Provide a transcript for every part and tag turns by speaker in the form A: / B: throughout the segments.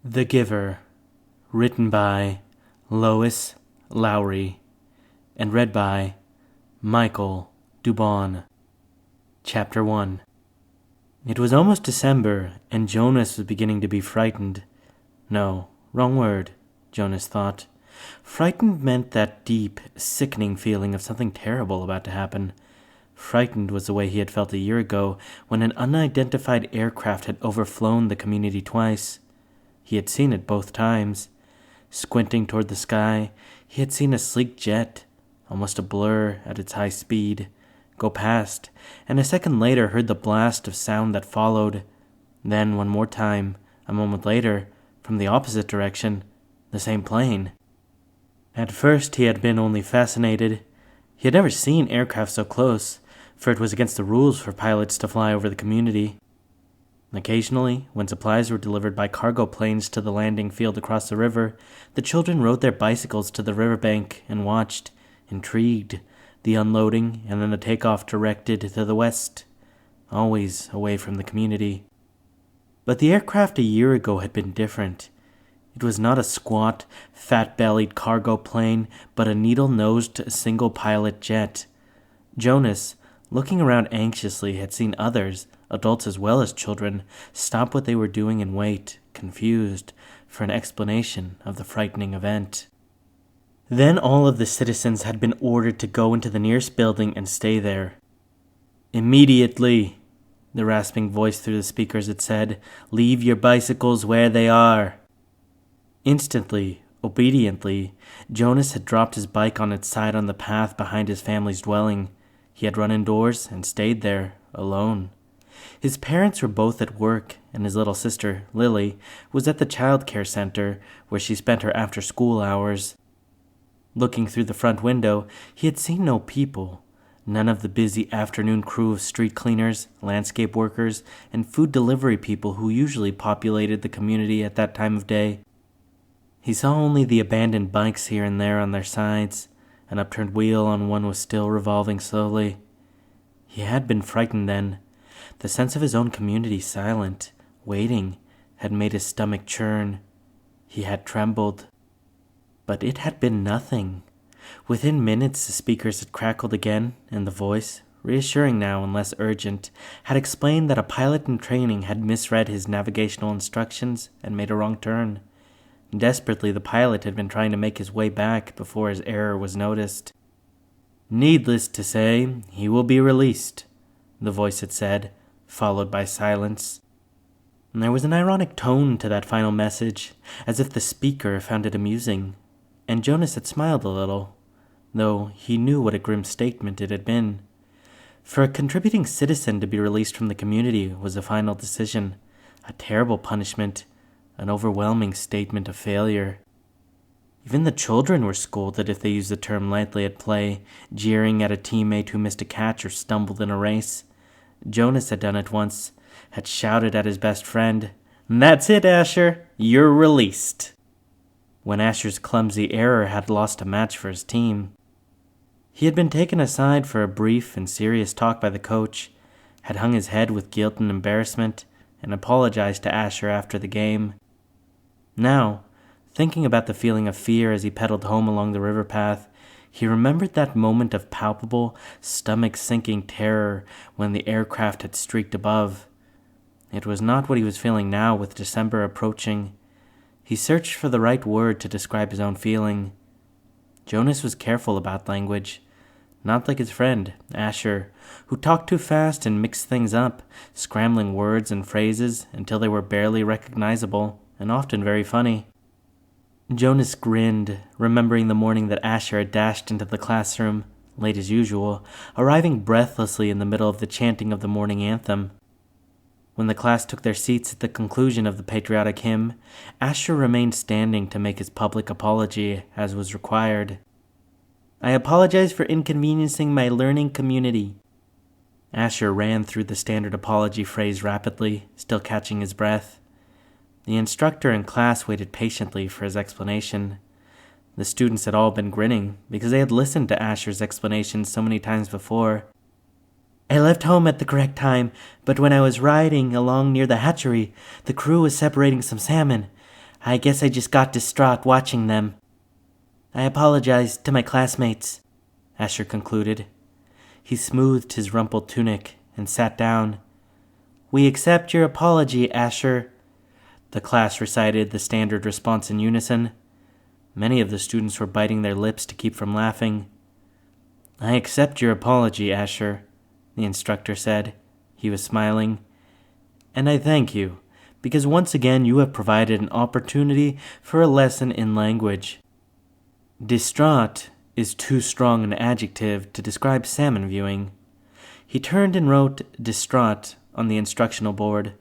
A: The Giver, written by Lois Lowry, and read by Michael Dubon. Chapter 1. It was almost December, and Jonas was beginning to be frightened. No, wrong word, Jonas thought. Frightened meant that deep, sickening feeling of something terrible about to happen. Frightened was the way he had felt a year ago when an unidentified aircraft had overflown the community twice. He had seen it both times. Squinting toward the sky, he had seen a sleek jet, almost a blur at its high speed, go past, and a second later heard the blast of sound that followed. Then, one more time, a moment later, from the opposite direction, the same plane. At first he had been only fascinated. He had never seen aircraft so close, for it was against the rules for pilots to fly over the community. Occasionally, when supplies were delivered by cargo planes to the landing field across the river, the children rode their bicycles to the riverbank and watched, intrigued, the unloading and then the takeoff directed to the west, always away from the community. But the aircraft a year ago had been different. It was not a squat, fat-bellied cargo plane, but a needle-nosed single-pilot jet. Jonas, looking around anxiously, had seen others, adults as well as children, stop what they were doing and wait, confused, for an explanation of the frightening event. Then all of the citizens had been ordered to go into the nearest building and stay there. "Immediately," the rasping voice through the speakers had said, "leave your bicycles where they are." Instantly, obediently, Jonas had dropped his bike on its side on the path behind his family's dwelling. He had run indoors and stayed there, alone. His parents were both at work, and his little sister, Lily, was at the child care center, where she spent her after-school hours. Looking through the front window, he had seen no people, none of the busy afternoon crew of street cleaners, landscape workers, and food delivery people who usually populated the community at that time of day. He saw only the abandoned bikes here and there on their sides. An upturned wheel on one was still revolving slowly. He had been frightened then. The sense of his own community silent, waiting, had made his stomach churn. He had trembled. But it had been nothing. Within minutes the speakers had crackled again, and the voice, reassuring now and less urgent, had explained that a pilot in training had misread his navigational instructions and made a wrong turn. Desperately, the pilot had been trying to make his way back before his error was noticed. "Needless to say, he will be released," the voice had said, followed by silence. And there was an ironic tone to that final message, as if the speaker found it amusing, and Jonas had smiled a little, though he knew what a grim statement it had been. For a contributing citizen to be released from the community was a final decision, a terrible punishment, an overwhelming statement of failure. Even the children were scolded if they used the term lightly at play, jeering at a teammate who missed a catch or stumbled in a race. Jonas had done it once, had shouted at his best friend, "That's it, Asher, you're released," when Asher's clumsy error had lost a match for his team. He had been taken aside for a brief and serious talk by the coach, had hung his head with guilt and embarrassment, and apologized to Asher after the game. Now, thinking about the feeling of fear as he pedaled home along the river path, he remembered that moment of palpable, stomach-sinking terror when the aircraft had streaked above. It was not what he was feeling now with December approaching. He searched for the right word to describe his own feeling. Jonas was careful about language, not like his friend, Asher, who talked too fast and mixed things up, scrambling words and phrases until they were barely recognizable, and often very funny. Jonas grinned, remembering the morning that Asher had dashed into the classroom, late as usual, arriving breathlessly in the middle of the chanting of the morning anthem. When the class took their seats at the conclusion of the patriotic hymn, Asher remained standing to make his public apology, as was required. "I apologize for inconveniencing my learning community." Asher ran through the standard apology phrase rapidly, still catching his breath. The instructor in class waited patiently for his explanation. The students had all been grinning because they had listened to Asher's explanations so many times before. I left home at the correct time, but when I was riding along near the hatchery, the crew was separating some salmon. I guess I just got distraught watching them. I apologize to my classmates, Asher concluded. He smoothed his rumpled tunic and sat down. We accept your apology, Asher. The class recited the standard response in unison. Many of the students were biting their lips to keep from laughing. I accept your apology, Asher, the instructor said. He was smiling. And I thank you, because once again you have provided an opportunity for a lesson in language. Distraught is too strong an adjective to describe salmon viewing. He turned and wrote distraught on the instructional board.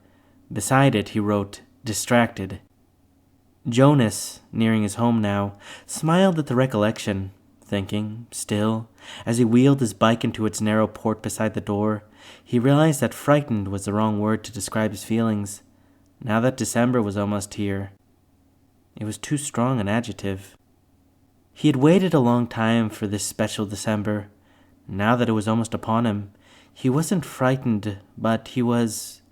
A: Beside it he wrote distracted. Jonas, nearing his home now, smiled at the recollection, thinking, still, as he wheeled his bike into its narrow port beside the door, he realized that frightened was the wrong word to describe his feelings. Now that December was almost here, it was too strong an adjective. He had waited a long time for this special December. Now that it was almost upon him, he wasn't frightened, but he was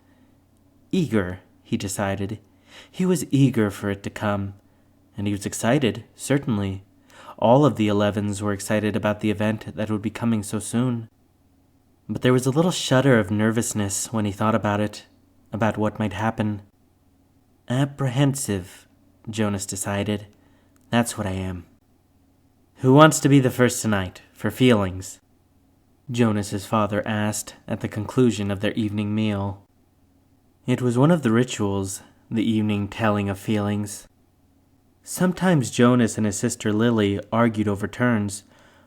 A: eager, he decided. He was eager for it to come, and he was excited, certainly. All of the 11s were excited about the event that would be coming so soon. But there was a little shudder of nervousness when he thought about it, about what might happen. Apprehensive, Jonas decided. That's what I am. Who wants to be the first tonight, for feelings? Jonas's father asked at the conclusion of their evening meal. It was one of the rituals, the evening telling of feelings. Sometimes Jonas and his sister Lily argued over turns,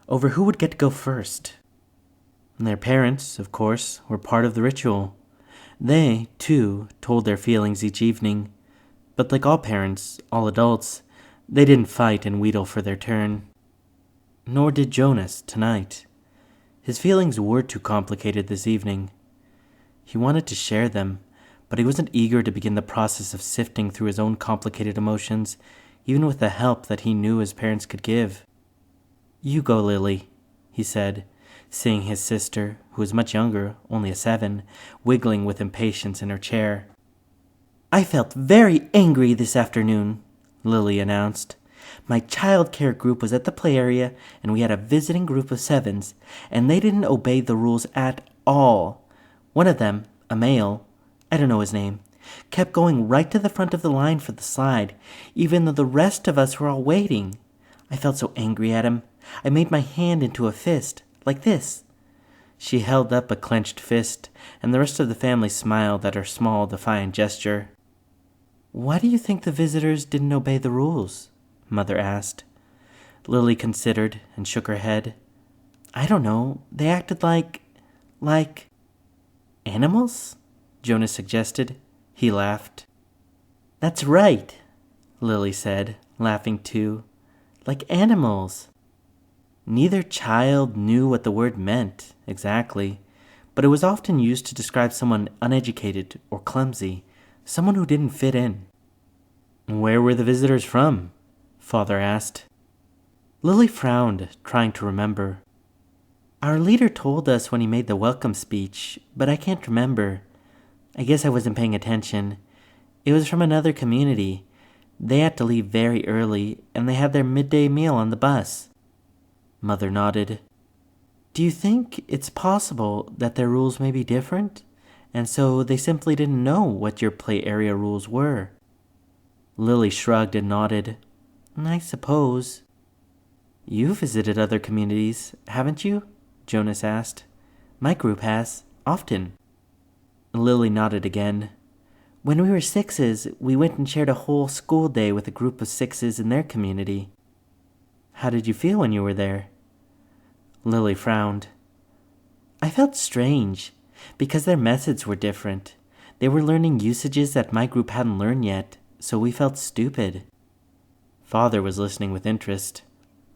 A: over who would get to go first. Their parents, of course, were part of the ritual. They, too, told their feelings each evening. But like all parents, all adults, they didn't fight and wheedle for their turn. Nor did Jonas tonight. His feelings were too complicated this evening. He wanted to share them, but he wasn't eager to begin the process of sifting through his own complicated emotions, even with the help that he knew his parents could give. You go, Lily, he said, seeing his sister, who was much younger, only a 7, wiggling with impatience in her chair. I felt very angry this afternoon, Lily announced. My childcare group was at the play area, and we had a visiting group of 7s, and they didn't obey the rules at all. One of them, a male, I don't know his name, kept going right to the front of the line for the slide, even though the rest of us were all waiting. I felt so angry at him. I made my hand into a fist, like this. She held up a clenched fist, and the rest of the family smiled at her small, defiant gesture. Why do you think the visitors didn't obey the rules? Mother asked. Lily considered and shook her head. I don't know. They acted like animals? Jonas suggested. He laughed. That's right, Lily said, laughing too. Like animals. Neither child knew what the word meant, exactly, but it was often used to describe someone uneducated or clumsy, someone who didn't fit in. Where were the visitors from? Father asked. Lily frowned, trying to remember. Our leader told us when he made the welcome speech, but I can't remember. I guess I wasn't paying attention. It was from another community. They had to leave very early, and they had their midday meal on the bus. Mother nodded. Do you think it's possible that their rules may be different, and so they simply didn't know what your play area rules were? Lily shrugged and nodded. I suppose. You visited other communities, haven't you? Jonas asked. My group has, often. Lily nodded again. When we were 6s, we went and shared a whole school day with a group of 6s in their community. How did you feel when you were there? Lily frowned. I felt strange, because their methods were different. They were learning usages that my group hadn't learned yet, so we felt stupid. Father was listening with interest.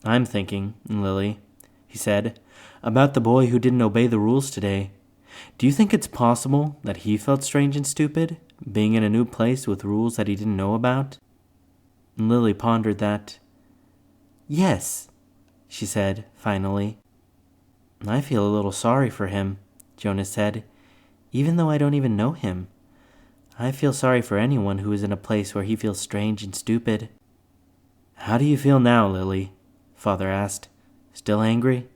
A: I'm thinking, Lily, he said, about the boy who didn't obey the rules today. Do you think it's possible that he felt strange and stupid, being in a new place with rules that he didn't know about? Lily pondered that. Yes, she said, finally. I feel a little sorry for him, Jonas said, even though I don't even know him. I feel sorry for anyone who is in a place where he feels strange and stupid." "How do you feel now, Lily?" Father asked. "Still angry?"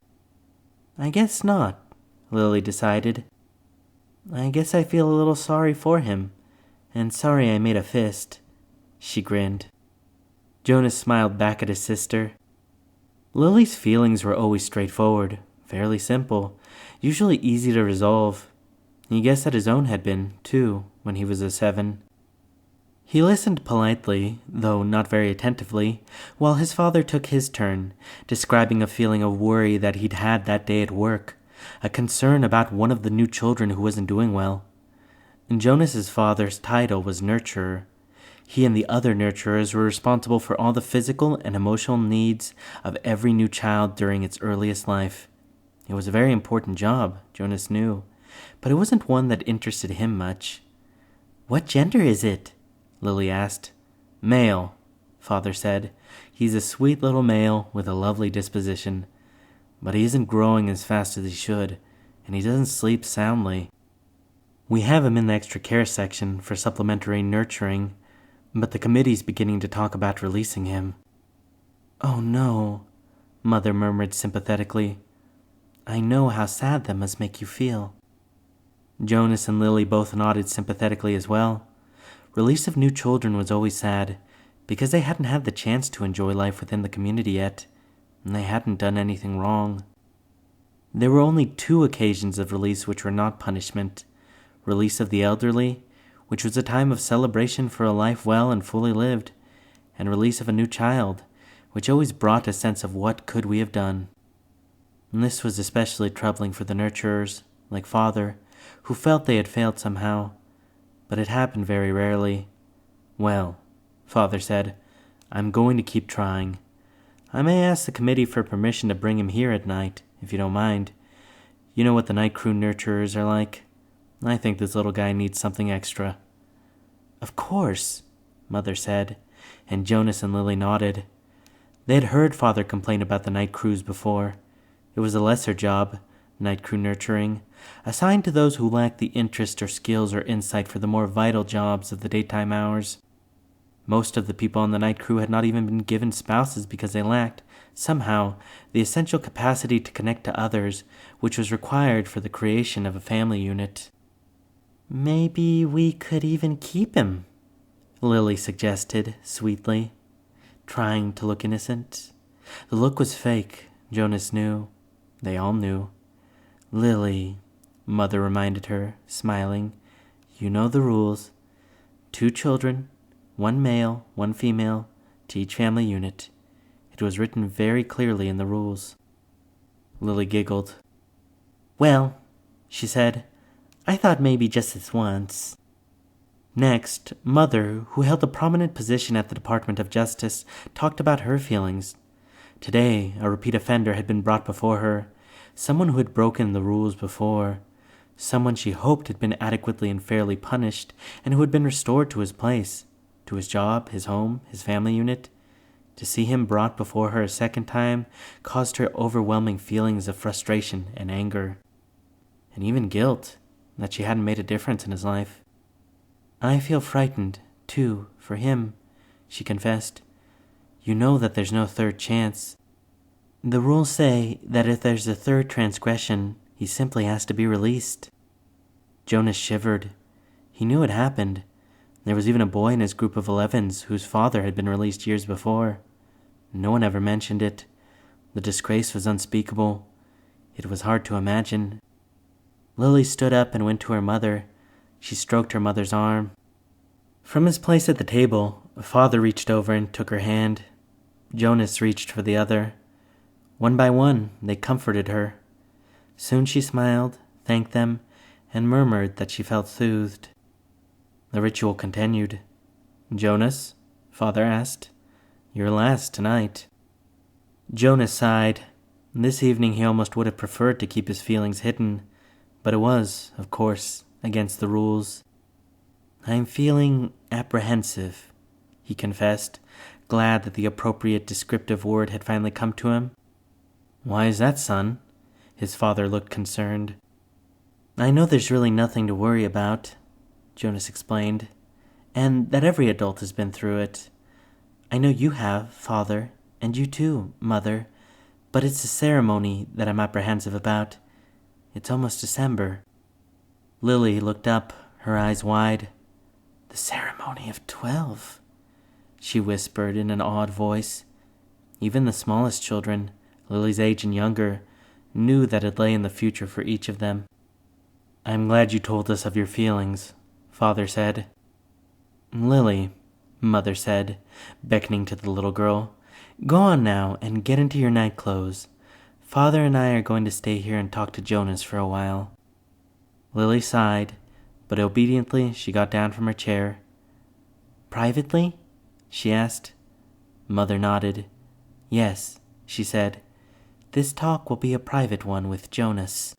A: "I guess not," Lily decided. "I guess I feel a little sorry for him, and sorry I made a fist." She grinned. Jonas smiled back at his sister. Lily's feelings were always straightforward, fairly simple, usually easy to resolve. He guessed that his own had been, too, when he was a 7. He listened politely, though not very attentively, while his father took his turn, describing a feeling of worry that he'd had that day at work, a concern about one of the new children who wasn't doing well. Jonas's father's title was nurturer. He and the other nurturers were responsible for all the physical and emotional needs of every new child during its earliest life. It was a very important job, Jonas knew, but it wasn't one that interested him much. "What gender is it?" Lily asked. "Male," Father said. "He's a sweet little male with a lovely disposition. But he isn't growing as fast as he should, and he doesn't sleep soundly. We have him in the extra care section for supplementary nurturing, but the committee's beginning to talk about releasing him." "Oh no," Mother murmured sympathetically. "I know how sad that must make you feel." Jonas and Lily both nodded sympathetically as well. Release of new children was always sad, because they hadn't had the chance to enjoy life within the community yet, and they hadn't done anything wrong. There were only 2 occasions of release which were not punishment: release of the elderly, which was a time of celebration for a life well and fully lived, and release of a new child, which always brought a sense of what could we have done. And this was especially troubling for the nurturers, like Father, who felt they had failed somehow, but it happened very rarely. "Well," Father said, "I'm going to keep trying. I may ask the committee for permission to bring him here at night, if you don't mind. You know what the night crew nurturers are like. I think this little guy needs something extra." "Of course," Mother said, and Jonas and Lily nodded. They had heard Father complain about the night crews before. It was a lesser job, night crew nurturing, assigned to those who lacked the interest or skills or insight for the more vital jobs of the daytime hours. Most of the people on the night crew had not even been given spouses because they lacked, somehow, the essential capacity to connect to others, which was required for the creation of a family unit. "Maybe we could even keep him," Lily suggested, sweetly, trying to look innocent. The look was fake, Jonas knew. They all knew. "Lily," Mother reminded her, smiling, "you know the rules. 2 children, 1 male, 1 female, to each family unit. It was written very clearly in the rules." Lily giggled. "Well," she said, "I thought maybe just this once." Next, Mother, who held a prominent position at the Department of Justice, talked about her feelings. Today, a repeat offender had been brought before her, someone who had broken the rules before, someone she hoped had been adequately and fairly punished, and who had been restored to his place, to his job, his home, his family unit. To see him brought before her a second time caused her overwhelming feelings of frustration and anger, and even guilt that she hadn't made a difference in his life. "I feel frightened, too, for him," she confessed. "You know that there's no third chance. The rules say that if there's a third transgression, he simply has to be released." Jonas shivered. He knew it happened. There was even a boy in his group of 11s whose father had been released years before. No one ever mentioned it. The disgrace was unspeakable. It was hard to imagine. Lily stood up and went to her mother. She stroked her mother's arm. From his place at the table, Father reached over and took her hand. Jonas reached for the other. One by one, they comforted her. Soon she smiled, thanked them, and murmured that she felt soothed. The ritual continued. "Jonas?" Father asked. "You're last tonight." Jonas sighed. This evening he almost would have preferred to keep his feelings hidden, but it was, of course, against the rules. "I'm feeling apprehensive," he confessed, glad that the appropriate descriptive word had finally come to him. "Why is that, son?" His father looked concerned. "I know there's really nothing to worry about," Jonas explained, and that every adult has been through it. I know you have, Father, and you too, Mother, but it's the ceremony that I'm apprehensive about. It's almost December. Lily looked up, her eyes wide. The ceremony of 12, she whispered in an awed voice. Even the smallest children, Lily's age and younger, knew that it lay in the future for each of them. I'm glad you told us of your feelings, Father said. Lily, Mother said, beckoning to the little girl, go on now and get into your night clothes. Father and I are going to stay here and talk to Jonas for a while. Lily sighed, but obediently she got down from her chair. Privately? She asked. Mother nodded. Yes, she said. This talk will be a private one with Jonas.